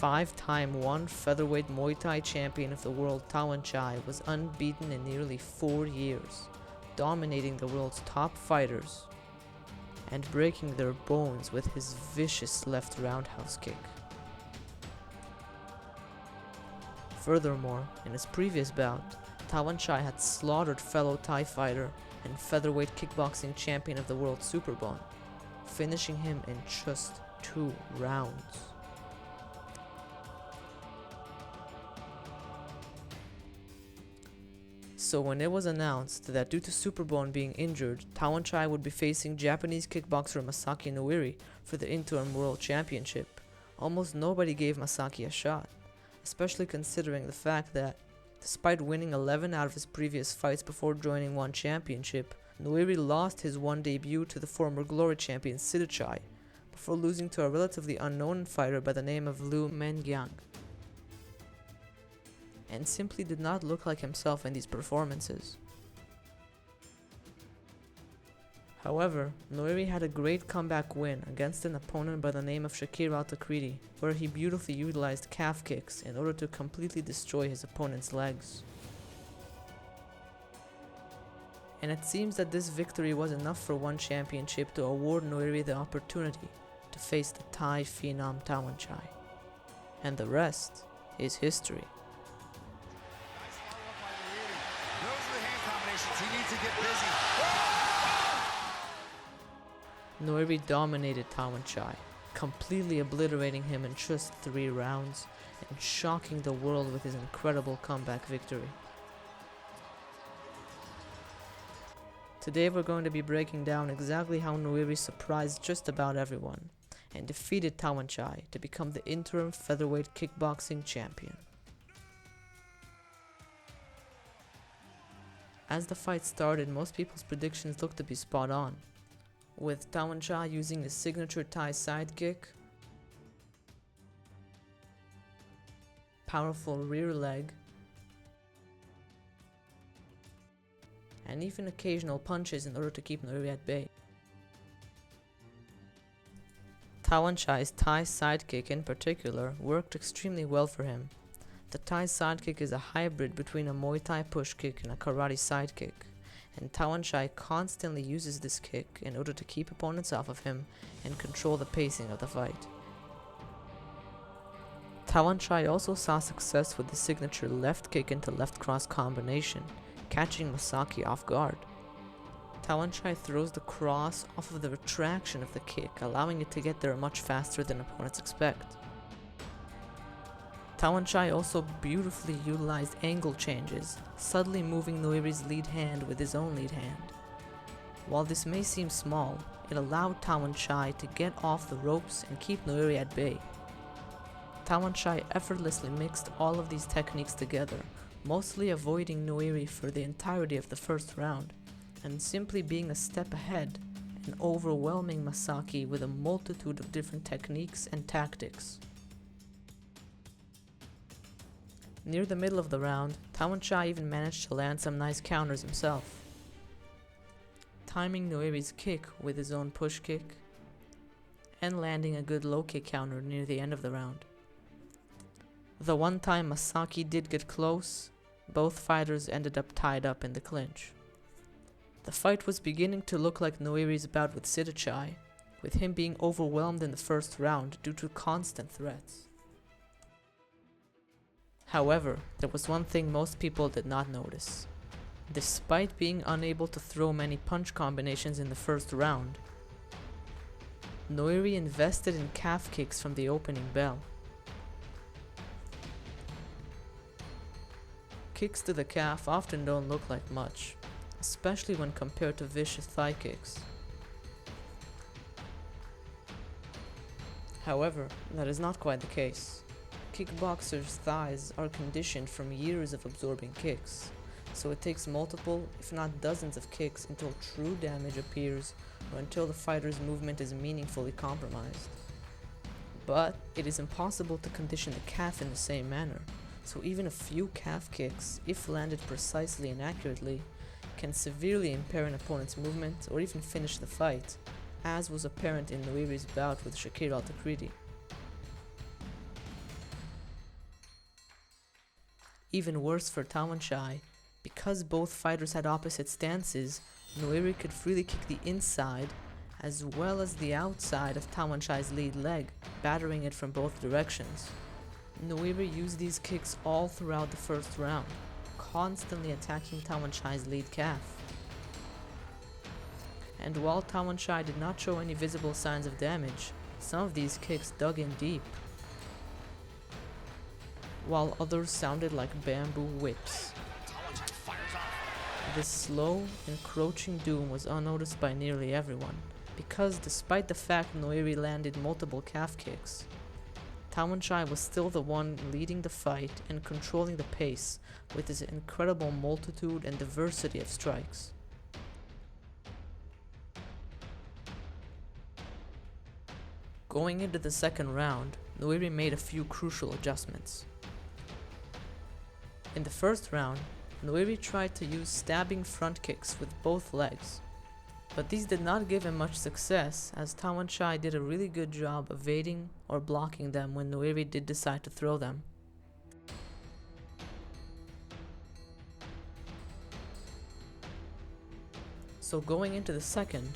5-time featherweight Muay Thai champion of the world Tawanchai was unbeaten in nearly 4 years, dominating the world's top fighters and breaking their bones with his vicious left roundhouse kick. Furthermore, in his previous bout, Tawanchai had slaughtered fellow Thai fighter and featherweight kickboxing champion of the world Superbon, finishing him in just 2 rounds. So when it was announced that due to Superbon being injured, Tawanchai would be facing Japanese kickboxer Masaaki Noiri for the interim world championship, almost nobody gave Masaaki a shot, especially considering the fact that, despite winning 11 out of his previous fights before joining one championship, Noiri lost his one debut to the former Glory champion Siddhachai, before losing to a relatively unknown fighter by the name of Liu Mengyang, and simply did not look like himself in these performances. However, Noiri had a great comeback win against an opponent by the name of Shakir Al-Takriti, where he beautifully utilized calf kicks in order to completely destroy his opponent's legs. And it seems that this victory was enough for one championship to award Noiri the opportunity to face the Thai phenom Tawanchai. And the rest is history. He needs to get busy. Noiri dominated Tawanchai, completely obliterating him in just 3 rounds and shocking the world with his incredible comeback victory. Today we're going to be breaking down exactly how Noiri surprised just about everyone and defeated Tawanchai to become the interim featherweight kickboxing champion. As the fight started, most people's predictions looked to be spot on, with Tawanchai using his signature Thai sidekick, powerful rear leg, and even occasional punches in order to keep Noiri at bay. Tawanchai's Thai sidekick in particular worked extremely well for him. The Thai sidekick is a hybrid between a Muay Thai push kick and a karate sidekick, and Tawanchai constantly uses this kick in order to keep opponents off of him and control the pacing of the fight. Tawanchai also saw success with the signature left kick into left cross combination, catching Masaaki off guard. Tawanchai throws the cross off of the retraction of the kick, allowing it to get there much faster than opponents expect. Tawanchai also beautifully utilized angle changes, subtly moving Noiri's lead hand with his own lead hand. While this may seem small, it allowed Tawanchai to get off the ropes and keep Noiri at bay. Tawanchai effortlessly mixed all of these techniques together, mostly avoiding Noiri for the entirety of the first round, and simply being a step ahead and overwhelming Masaaki with a multitude of different techniques and tactics. Near the middle of the round, Tawanchai even managed to land some nice counters himself, timing Noiri's kick with his own push kick, and landing a good low kick counter near the end of the round. The one time Masaaki did get close, both fighters ended up tied up in the clinch. The fight was beginning to look like Noiri's bout with Siddhachai, with him being overwhelmed in the first round due to constant threats. However, there was one thing most people did not notice. Despite being unable to throw many punch combinations in the first round, Noiri invested in calf kicks from the opening bell. Kicks to the calf often don't look like much, especially when compared to vicious thigh kicks. However, that is not quite the case. Kickboxers' thighs are conditioned from years of absorbing kicks, so it takes multiple, if not dozens of kicks until true damage appears or until the fighter's movement is meaningfully compromised. But it is impossible to condition the calf in the same manner, so even a few calf kicks, if landed precisely and accurately, can severely impair an opponent's movement or even finish the fight, as was apparent in Noiri's bout with Shakir Al-Takriti. Even worse for Tawanchai, because both fighters had opposite stances, Noiri could freely kick the inside as well as the outside of Tawanchai's lead leg, battering it from both directions. Noiri used these kicks all throughout the first round, constantly attacking Tawanchai's lead calf. And while Tawanchai did not show any visible signs of damage, some of these kicks dug in deep, while others sounded like bamboo whips. This slow, encroaching doom was unnoticed by nearly everyone, because despite the fact Noiri landed multiple calf kicks, Tawanchai was still the one leading the fight and controlling the pace with his incredible multitude and diversity of strikes. Going into the second round, Noiri made a few crucial adjustments. In the first round, Noiri tried to use stabbing front kicks with both legs, but these did not give him much success, as Tawanchai did a really good job evading or blocking them when Noiri did decide to throw them. So going into the second,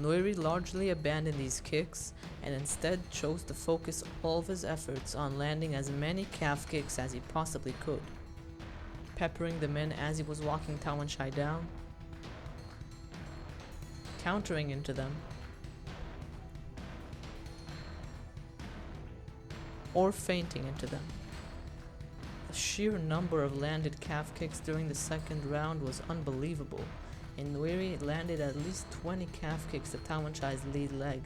Noiri largely abandoned these kicks and instead chose to focus all of his efforts on landing as many calf kicks as he possibly could, peppering the men as he was walking Tawanchai down, countering into them, or feinting into them. The sheer number of landed calf kicks during the second round was unbelievable, and Noiri landed at least 20 calf kicks to Tawanchai's lead leg.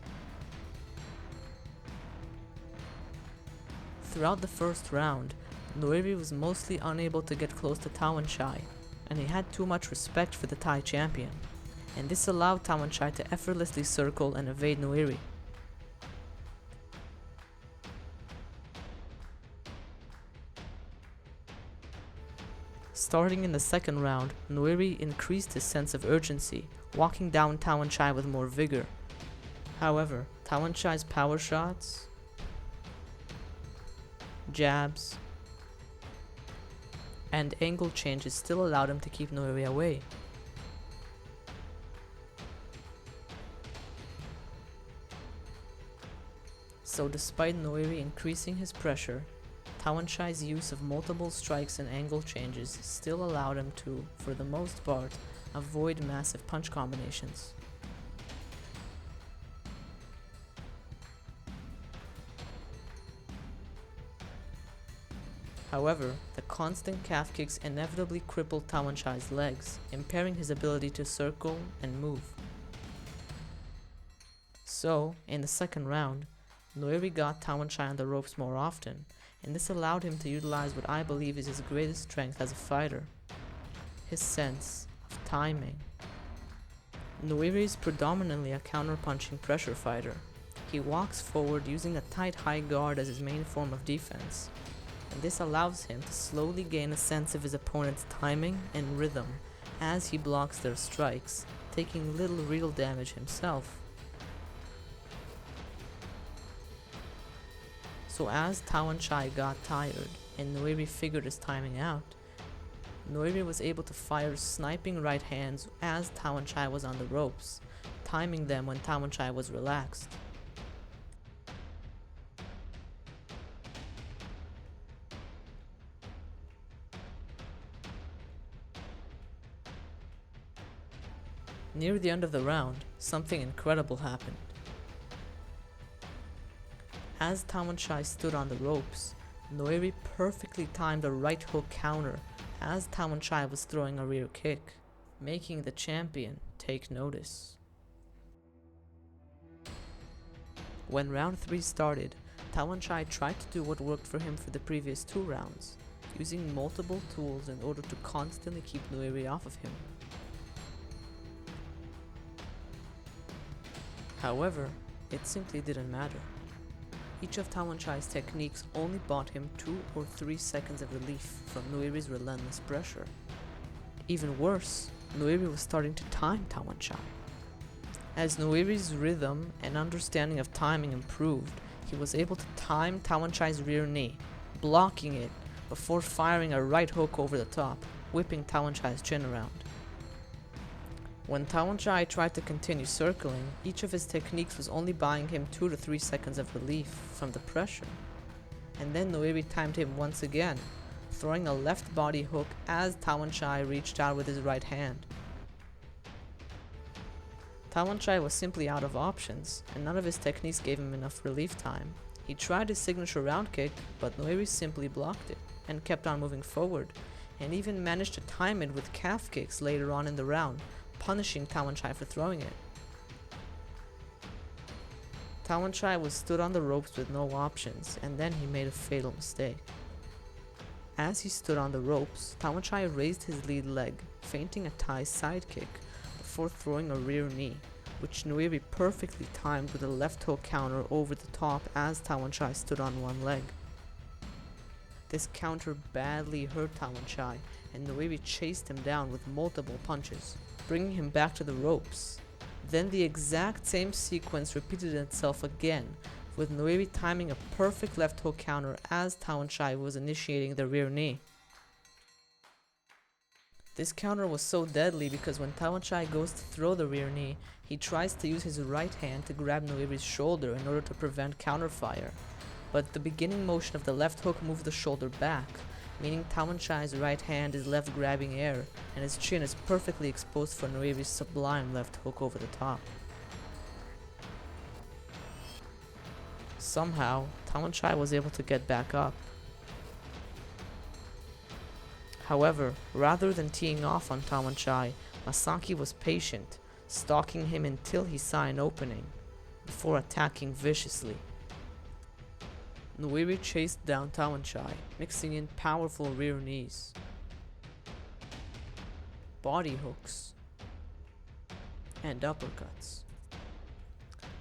Throughout the first round, Noiri was mostly unable to get close to Tawanchai, and he had too much respect for the Thai champion, and this allowed Tawanchai to effortlessly circle and evade Noiri. Starting in the second round, Noiri increased his sense of urgency, walking down Tawanchai with more vigor. However, Tawanchai's power shots, jabs, and angle changes still allowed him to keep Noiri away. So despite Noiri increasing his pressure, Tawanchai's use of multiple strikes and angle changes still allowed him to, for the most part, avoid massive punch combinations. However, the constant calf kicks inevitably crippled Tawanchai's legs, impairing his ability to circle and move. So, in the second round, Noiri got Tawanchai on the ropes more often, and this allowed him to utilize what I believe is his greatest strength as a fighter: his sense of timing. Noiri is predominantly a counter-punching pressure fighter. He walks forward using a tight high guard as his main form of defense, and this allows him to slowly gain a sense of his opponent's timing and rhythm as he blocks their strikes, taking little real damage himself. So as Tawanchai got tired and Noiri figured his timing out, Noiri was able to fire sniping right hands as Tawanchai was on the ropes, timing them when Tawanchai was relaxed. Near the end of the round, something incredible happened. As Tawanchai stood on the ropes, Noiri perfectly timed a right hook counter as Tawanchai was throwing a rear kick, making the champion take notice. When round 3 started, Tawanchai tried to do what worked for him for the previous 2 rounds, using multiple tools in order to constantly keep Noiri off of him. However, it simply didn't matter. Each of Tawanchai's techniques only bought him 2 or 3 seconds of relief from Noiri's relentless pressure. Even worse, Noiri was starting to time Tawanchai. As Noiri's rhythm and understanding of timing improved, he was able to time Tawanchai's rear knee, blocking it before firing a right hook over the top, whipping Tawanchai's chin around. When Tawanchai tried to continue circling, each of his techniques was only buying him 2 to 3 seconds of relief from the pressure. And then Noiri timed him once again, throwing a left body hook as Tawanchai reached out with his right hand. Tawanchai was simply out of options, and none of his techniques gave him enough relief time. He tried his signature round kick, but Noiri simply blocked it, and kept on moving forward, and even managed to time it with calf kicks later on in the round, punishing Tawanchai for throwing it. Tawanchai was stood on the ropes with no options, and then he made a fatal mistake. As he stood on the ropes, Tawanchai raised his lead leg, feinting a Thai side kick, before throwing a rear knee, which Noiri perfectly timed with a left hook counter over the top as Tawanchai stood on one leg. This counter badly hurt Tawanchai, and Noiri chased him down with multiple punches, bringing him back to the ropes. Then the exact same sequence repeated itself again, with Noiri timing a perfect left hook counter as Tawanchai was initiating the rear knee. This counter was so deadly because when Tawanchai goes to throw the rear knee, he tries to use his right hand to grab Noiri's shoulder in order to prevent counterfire. But the beginning motion of the left hook moved the shoulder back, meaning Tawanchai's right hand is left grabbing air, and his chin is perfectly exposed for Noiri's sublime left hook over the top. Somehow, Tawanchai was able to get back up. However, rather than teeing off on Tawanchai, Masaaki was patient, stalking him until he saw an opening, before attacking viciously. Noiri chased down Tawanchai, mixing in powerful rear knees, body hooks, and uppercuts.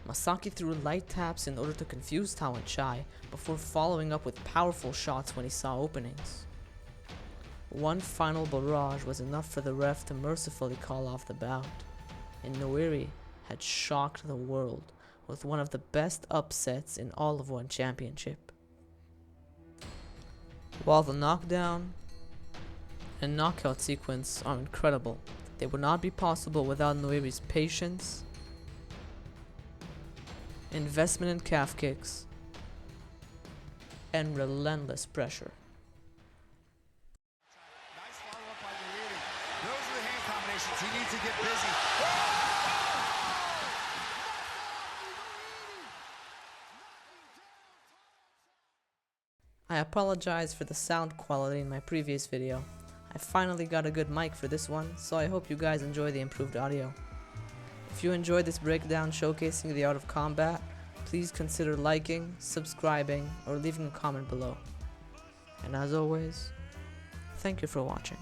Masaaki threw light taps in order to confuse Tawanchai, before following up with powerful shots when he saw openings. One final barrage was enough for the ref to mercifully call off the bout, and Noiri had shocked the world with one of the best upsets in all of One Championship. While the knockdown and knockout sequence are incredible, they would not be possible without Noiri's patience, investment in calf kicks, and relentless pressure. Nice follow-up by Noiri. Those are the hand combinations. He needs to get busy. I apologize for the sound quality in my previous video. I finally got a good mic for this one, so I hope you guys enjoy the improved audio. If you enjoyed this breakdown showcasing the art of combat, please consider liking, subscribing, or leaving a comment below. And as always, thank you for watching.